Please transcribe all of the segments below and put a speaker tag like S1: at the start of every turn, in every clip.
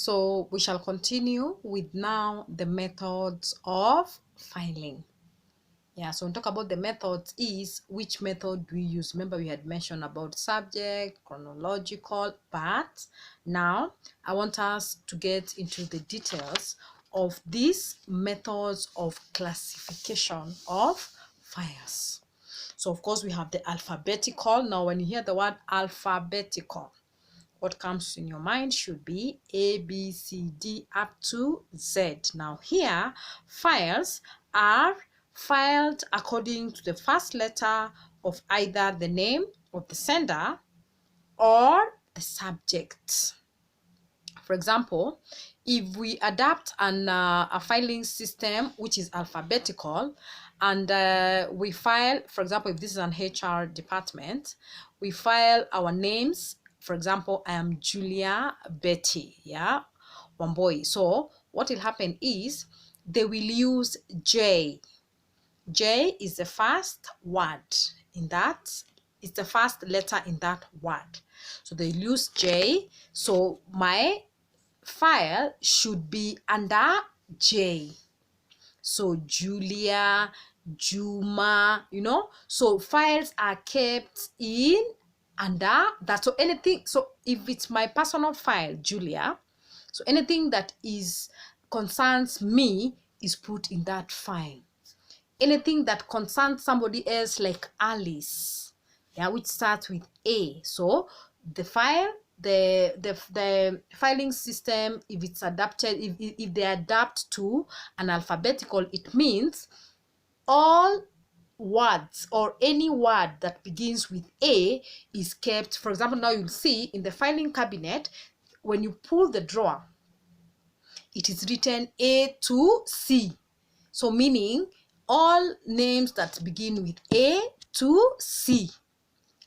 S1: So we shall continue with now the methods of filing. Yeah, so when we talk about the methods is which method do we use. Remember we had mentioned about subject, chronological, but now I want us to get into the details of these methods of classification of files. So of course we have the alphabetical. Now when you hear the word alphabetical, what comes in your mind should be A, B, C, D up to Z. Now here, files are filed according to the first letter of either the name of the sender or the subject. For example, if we adapt a filing system which is alphabetical, and we file, for example, if this is an HR department, we file our names. For example, I am Julia Betty, yeah, Wamboi. So what will happen is they will use J. J is the first word in that, it's the first letter in that word. So they use J. So my file should be under J. So Julia, Juma, so files are kept in under that. So anything, so if it's my personal file, Julia, so anything that is concerns me is put in that file. Anything that concerns somebody else, like Alice, yeah, which starts with A, so the file, the filing system, if it's adapted, if they adapt to an alphabetical, it means all words or any word that begins with A is kept. For example, now you'll see in the filing cabinet, when you pull the drawer, it is written A to C. So meaning all names that begin with A to C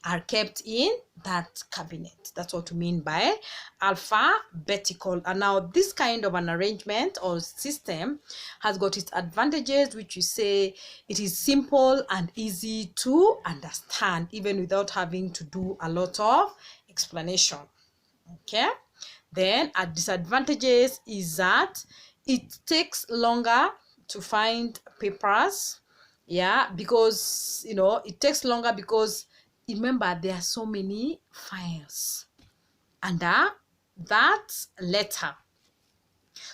S1: are kept in that cabinet. That's what we mean by alphabetical. And now this kind of an arrangement or system has got its advantages, which we say it is simple and easy to understand, even without having to do a lot of explanation. Okay. Then a disadvantages is that it takes longer to find papers, yeah, because it takes longer because remember there are so many files under that letter.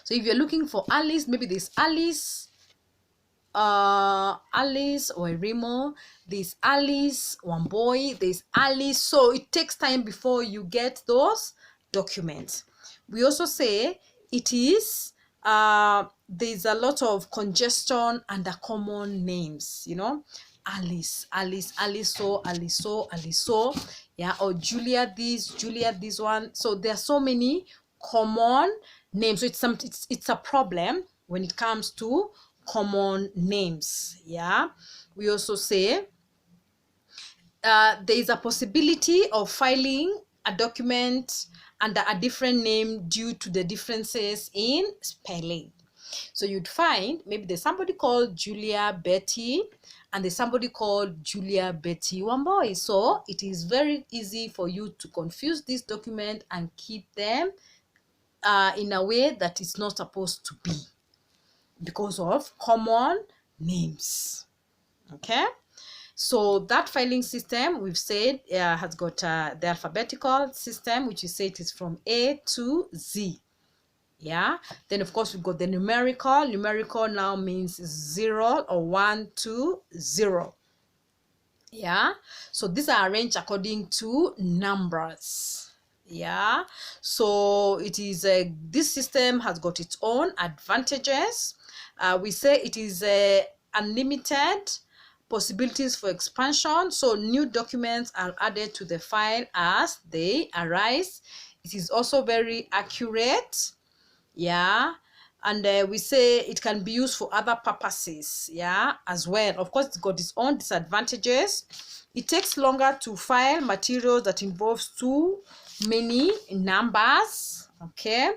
S1: So if you're looking for Alice, maybe there's Alice or Remo, there's Alice Wamboi, there's Alice, so it takes time before you get those documents. We also say it is there's a lot of congestion under common names, Alice, so, yeah, or Julia this one. So there are so many common names, so it's a problem when it comes to common names. Yeah, we also say there is a possibility of filing a document under a different name due to the differences in spelling. So you'd find maybe there's somebody called Julia Betty and there's somebody called Julia Betty Wamboi. So it is very easy for you to confuse this document and keep them in a way that it's not supposed to be because of common names. Okay. So that filing system we've said has got the alphabetical system, which you say it is from A to Z. Yeah. Then of course we've got the numerical. Numerical now means 0 or 1 to 0. Yeah. So these are arranged according to numbers. Yeah. So it is this system has got its own advantages. We say it is unlimited possibilities for expansion. So new documents are added to the file as they arise. It is also very accurate. Yeah. And we say it can be used for other purposes, yeah, as well. Of course, it's got its own disadvantages. It takes longer to file materials that involves too many numbers. Okay.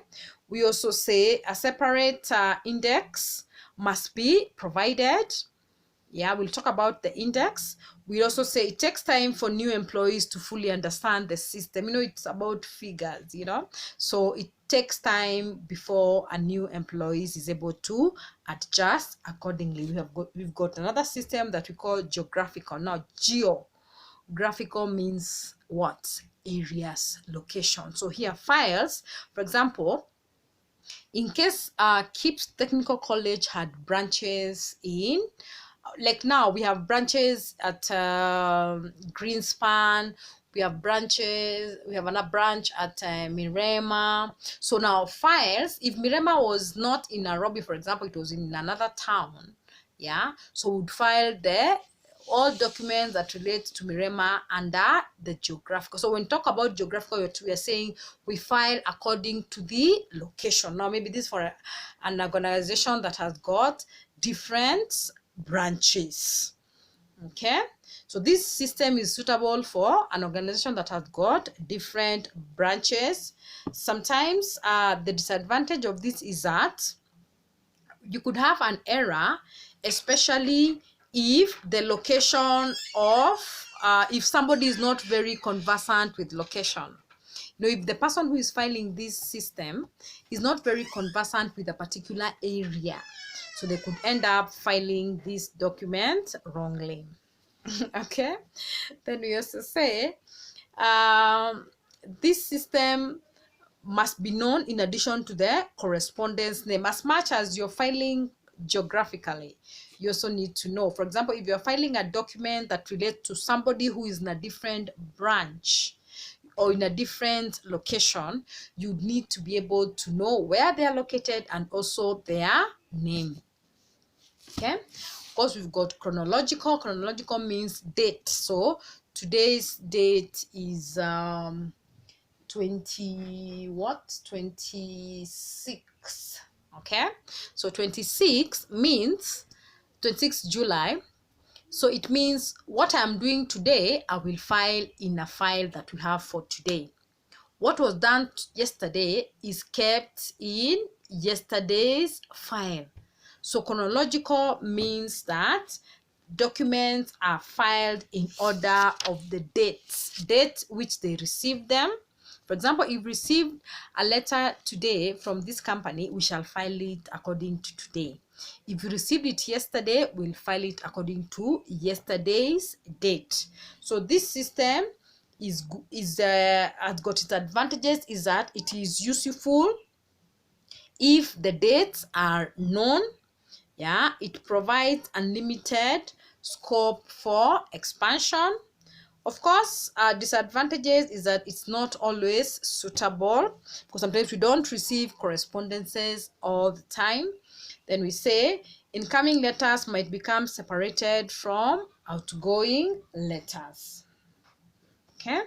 S1: We also say a separate index must be provided. Yeah, we'll talk about the index. We also say it takes time for new employees to fully understand the system. It's about figures, so it takes time before a new employee is able to adjust accordingly. We've got another system that we call geographical. Now, geographical means what? Areas, location. So here, files, for example, in case KIPS Technical College had branches in, like now we have branches at Greenspan, we have another branch at Mirema. So now files, if Mirema was not in Nairobi, for example, it was in another town, yeah, so we'd file there all documents that relate to Mirema under the geographical. So when we talk about geographical, we are saying we file according to the location. Now maybe this for an organization that has got different branches. Okay, so this system is suitable for an organization that has got different branches. Sometimes the disadvantage of this is that you could have an error, especially if the location of if somebody is not very conversant with location. If the person who is filing this system is not very conversant with a particular area, so they could end up filing this document wrongly. Okay, then we also say this system must be known in addition to the correspondence name. As much as you're filing geographically, you also need to know, for example, if you're filing a document that relates to somebody who is in a different branch or in a different location, you need to be able to know where they are located and also their name. Okay, of course, we've got chronological. Chronological means date. So today's date is 26. Okay, so 26 means 26 July. So it means what I'm doing today, I will file in a file that we have for today. What was done yesterday is kept in yesterday's file. So chronological means that documents are filed in order of the date which they received them. For example, if we received a letter today from this company, we shall file it according to today. If you received it yesterday, we'll file it according to yesterday's date. So this system has got its advantages, is that it is useful if the dates are known. Yeah, it provides unlimited scope for expansion. Of course, disadvantages is that it's not always suitable, because sometimes we don't receive correspondences all the time. Then we say incoming letters might become separated from outgoing letters. Okay.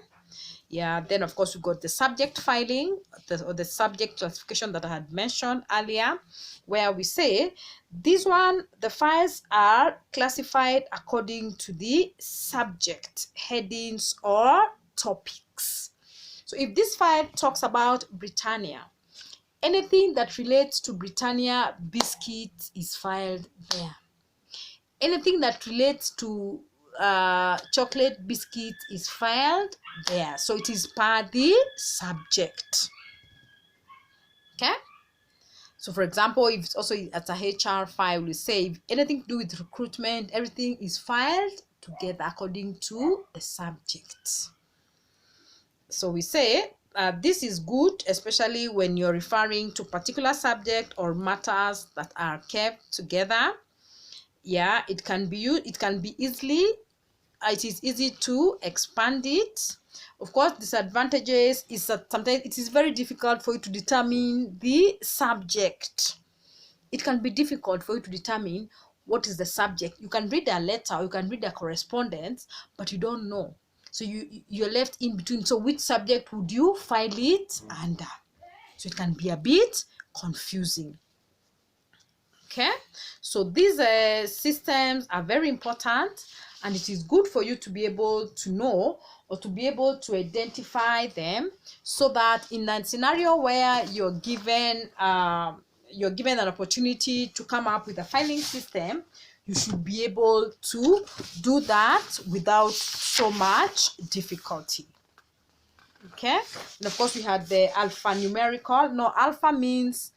S1: Yeah, then of course we got the subject filing, or the subject classification that I had mentioned earlier, where we say the files are classified according to the subject, headings, or topics. So if this file talks about Britannia, anything that relates to Britannia biscuits is filed there. Anything that relates to chocolate biscuit is filed there. So it is per the subject. Okay, so for example, if it's also at a HR file, we say if anything to do with recruitment, everything is filed together according to the subject. So we say this is good, especially when you're referring to particular subject or matters that are kept together. Yeah, it is easy to expand it. Of course, disadvantages is that sometimes it is very difficult for you to determine the subject. It can be difficult for you to determine what is the subject. You can read a letter, or you can read a correspondence, but you don't know. So you're left in between. So which subject would you file it under? So it can be a bit confusing. Okay, so these systems are very important, and it is good for you to be able to know or to be able to identify them, so that in that scenario where you're given an opportunity to come up with a filing system, you should be able to do that without so much difficulty. Okay, and of course we had the alphanumerical. No, alpha means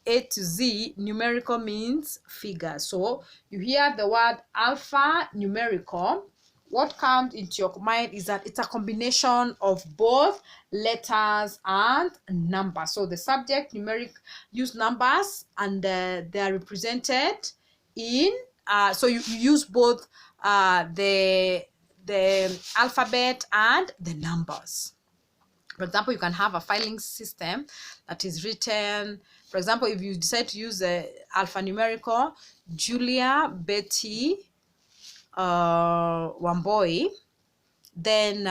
S1: A to Z, numerical means figure. So you hear the word alpha numerical, what comes into your mind is that it's a combination of both letters and numbers. So the subject numeric use numbers, and they are represented in so you use both the alphabet and the numbers. For example, you can have a filing system that is written, for example, if you decide to use the alphanumerical, Julia, Betty, Wamboi, then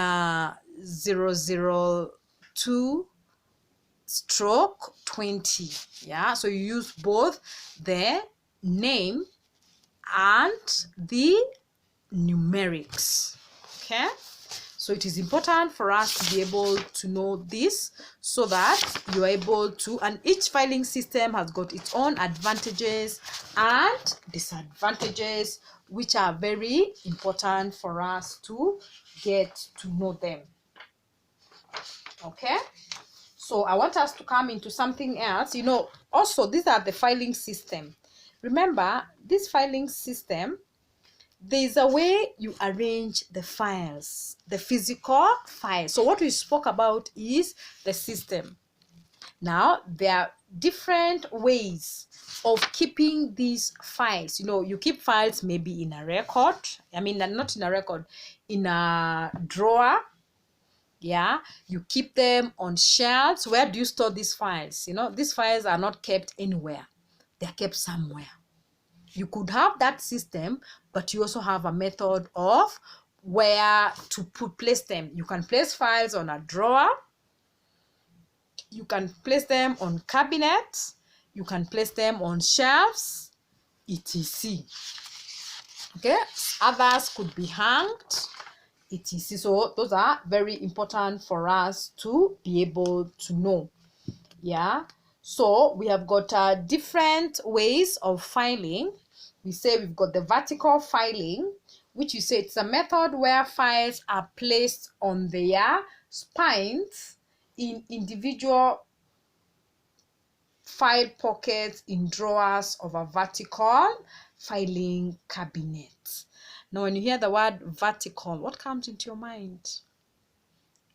S1: 002 stroke 20. Yeah, so you use both the name and the numerics. Okay, so it is important for us to be able to know this, so that you are able to, and each filing system has got its own advantages and disadvantages, which are very important for us to get to know them. Okay, so I want us to come into something else. You know, also these are the filing system. Remember, this filing system, there's a way you arrange the files, the physical files. So what we spoke about is the system. Now there are different ways of keeping these files. You know, you keep files maybe in a record, not in a record, in a drawer. Yeah, you keep them on shelves. Where do you store these files? You know, these files are not kept anywhere, they're kept somewhere. You could have that system, but you also have a method of where to place them. You can place files on a drawer, you can place them on cabinets, you can place them on shelves, etc. Okay, others could be hanged, etc. So those are very important for us to be able to know. Yeah, so we have got different ways of filing. We say we've got the vertical filing, which you say it's a method where files are placed on their spines in individual file pockets in drawers of a vertical filing cabinet. Now when you hear the word vertical, what comes into your mind?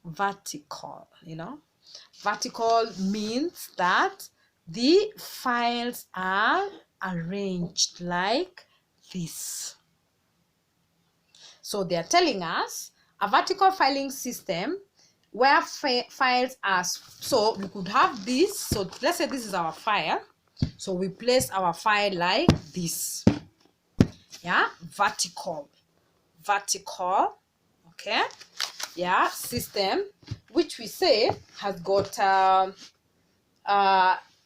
S1: Vertical, you know, vertical means that the files are arranged like this. So they're telling us a vertical filing system where files are, so we could have this. So let's say this is our file, so we place our file like this. Yeah, vertical, okay. Yeah, system, which we say has got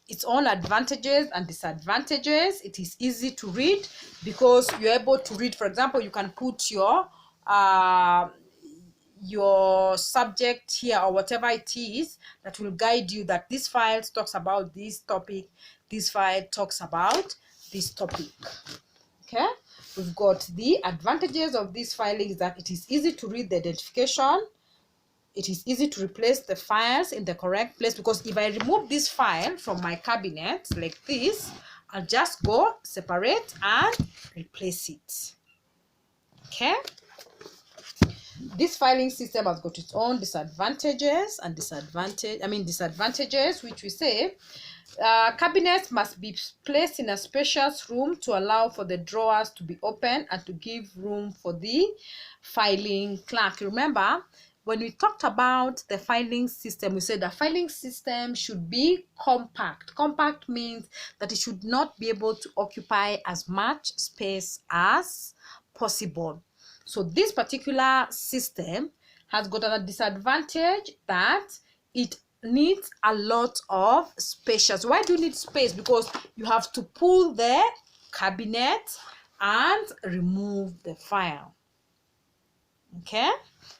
S1: its own advantages and disadvantages. It is easy to read because you're able to read. For example, you can put your subject here or whatever it is that will guide you, that this file talks about this topic, this file talks about this topic. Okay, we've got the advantages of this filing is that it is easy to read the identification. It is easy to replace the files in the correct place, because if I remove this file from my cabinet like this, I'll just go separate and replace it. Okay, this filing system has got its own disadvantages and disadvantages, which we say cabinets must be placed in a spacious room to allow for the drawers to be open and to give room for the filing clerk. Remember, when we talked about the filing system, we said the filing system should be compact. Compact means that it should not be able to occupy as much space as possible. So this particular system has got a disadvantage that it needs a lot of space. Why do you need space? Because you have to pull the cabinet and remove the file. Okay,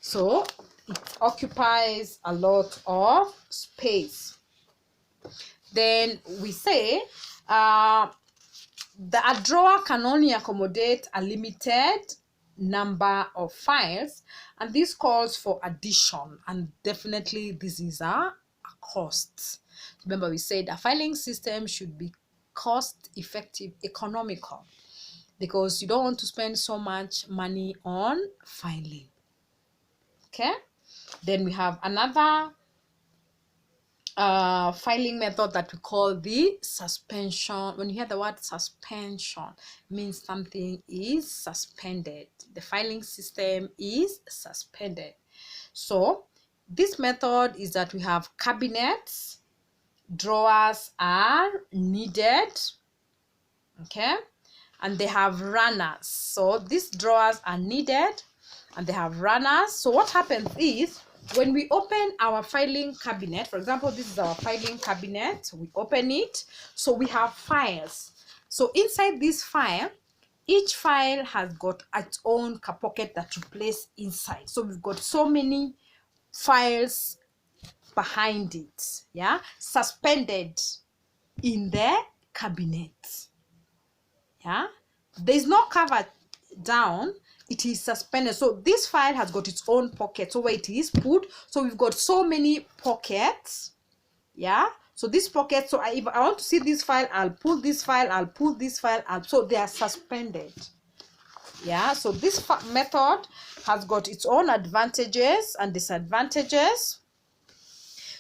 S1: so it occupies a lot of space. Then we say a drawer can only accommodate a limited number of files, and this calls for addition, and definitely this is a cost. Remember, we said a filing system should be cost effective, economical, because you don't want to spend so much money on filing. Okay, then we have another filing method that we call the suspension. When you hear the word suspension, means something is suspended. The filing system is suspended. So this method is that we have cabinets, drawers are needed, okay, and they have runners. So these drawers are needed and they have runners. So what happens is, when we open our filing cabinet, for example, this is our filing cabinet, we open it, so we have files. So inside this file, each file has got its own pocket that you place inside. So we've got so many files behind it, yeah, suspended in the cabinet. Yeah, there's no cover down, it is suspended. So this file has got its own pocket, so where it is put, so we've got so many pockets. Yeah, so this pocket, so if I want to see this file, I'll pull this file, I'll pull this file, so they are suspended. Yeah, so this method has got its own advantages and disadvantages.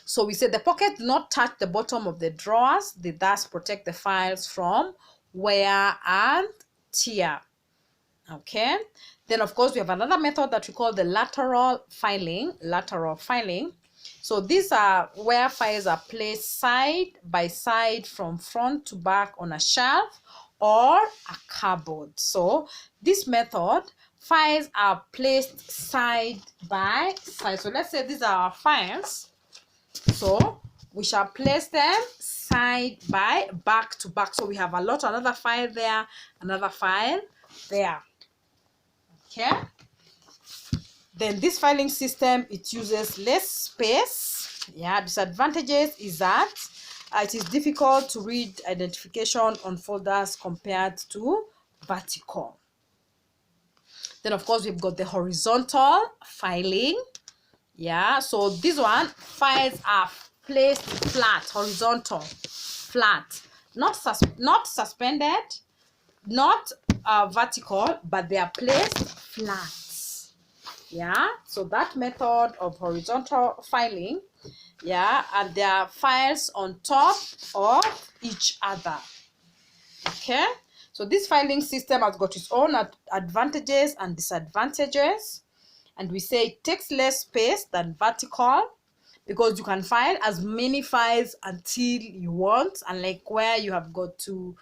S1: So we say the pocket do not touch the bottom of the drawers, they thus protect the files from wear and tear. Okay, then of course we have another method that we call the lateral filing. So these are where files are placed side by side from front to back on a shelf or a cupboard. So this method, files are placed side by side. So let's say these are our files, so we shall place them side by back to back. So we have another file there, another file there. Okay, then this filing system, it uses less space. Yeah, disadvantages is that it is difficult to read identification on folders compared to vertical. Then of course we've got the horizontal filing. Yeah, so this one, files are placed flat, horizontal, flat, not suspended, not vertical, but they are placed flat. Yeah, so that method of horizontal filing, yeah, and there are files on top of each other. Okay, so this filing system has got its own advantages and disadvantages, and we say it takes less space than vertical, because you can file as many files until you want, unlike where you have got to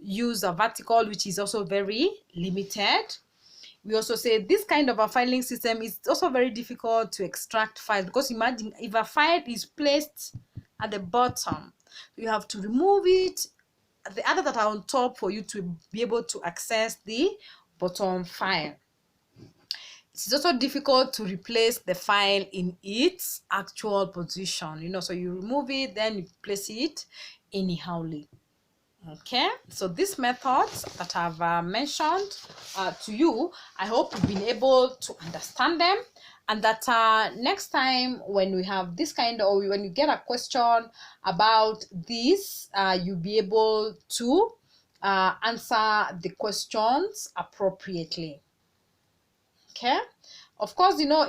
S1: use a vertical, which is also very limited. We also say this kind of a filing system is also very difficult to extract files, because imagine if a file is placed at the bottom, you have to remove it, the other that are on top, for you to be able to access the bottom file. It's also difficult to replace the file in its actual position, you know, so you remove it, then you place it anyhowly. Okay, so these methods that I've mentioned to you, I hope you've been able to understand them, and that next time when we have this kind of, or when you get a question about this, you'll be able to answer the questions appropriately. Okay, of course, you know,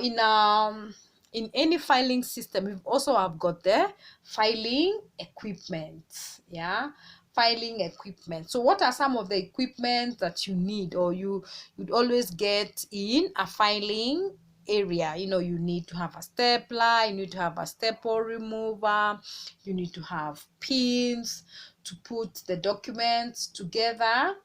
S1: in any filing system, we also have got the filing equipment. Yeah, filing equipment. So what are some of the equipment that you need, or you'd always get in a filing area? You know, you need to have a stapler, you need to have a staple remover, you need to have pins to put the documents together,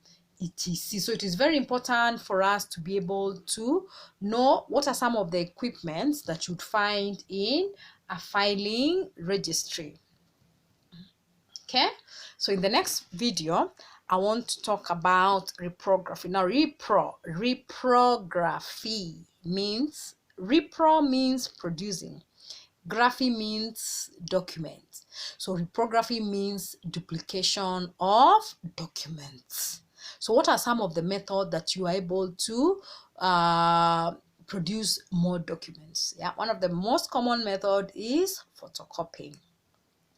S1: etc. So it is very important for us to be able to know what are some of the equipments that you'd find in a filing registry. Okay, so in the next video, I want to talk about reprography. Now, reprography means, repro means producing, graphy means document. So reprography means duplication of documents. So what are some of the methods that you are able to produce more documents? Yeah, one of the most common method is photocopying,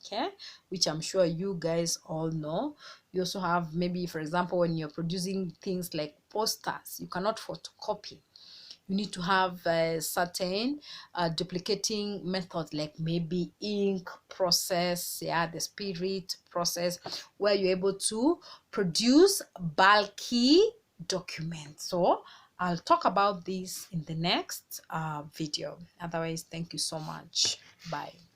S1: okay, which I'm sure you guys all know. You also have, maybe for example, when you're producing things like posters, you cannot photocopy. You need to have a certain duplicating method, like maybe ink process, yeah, the spirit process, where you're able to produce bulky documents. So I'll talk about this in the next video. Otherwise, thank you so much. Bye.